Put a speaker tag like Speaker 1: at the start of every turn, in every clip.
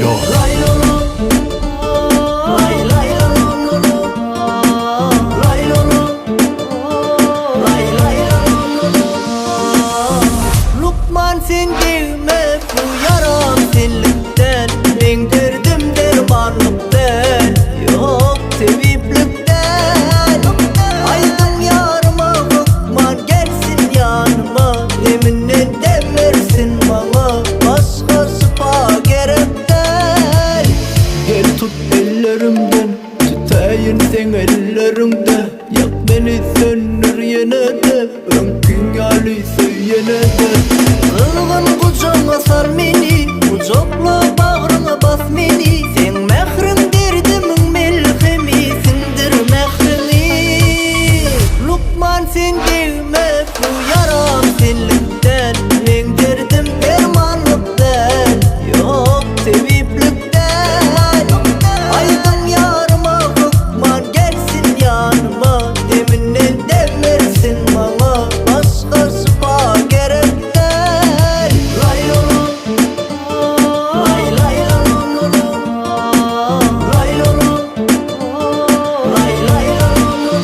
Speaker 1: Yok.
Speaker 2: Lukman sen değme bu yaram senlikten, ben derdim dermanlıktan, yok seviplikten. Aydın yarıma Lukman gelsin yanıma, deminden demersin bana başkası gerekten. Gel tut ellerimden, tutayım sen ellerinde, yak beni söndür yine de, ömkün yalıysa yine de. Kılgın kucağına sar beni, kucakla bağrına bas beni, sen mehrim derdimin melhemisindir mehrimi. Lukman sen değme bu yaram senlikten, ben derdim dermanlıktan, yok seviplikten. Aydın yarıma Lukman gelsin yanıma, deminden demersin bana başkası gerekten. Lay lolum, lay lay lolum, lay lolum, lay lay lolum.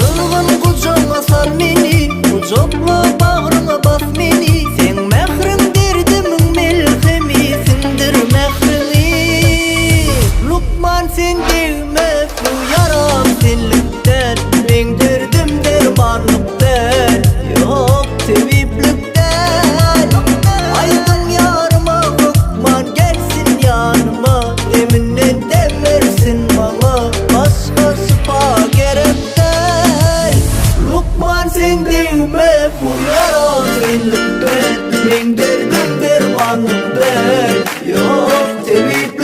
Speaker 2: Ilgın kucağına sar beni, kucakla bağrına bas beni, sen mehrim derdimin melhemisindir mehrimi. Lukman sen değme bu yaram senlikten, ben derdim dermanlıktan, yok seviplikten. Aydın yarıma Lukman gelsin yanıma, deminden demersin bana başkası gerekten. Lukman sen değme bu yaram senlikten, ben derdim dermanlıktan, yok seviplikten.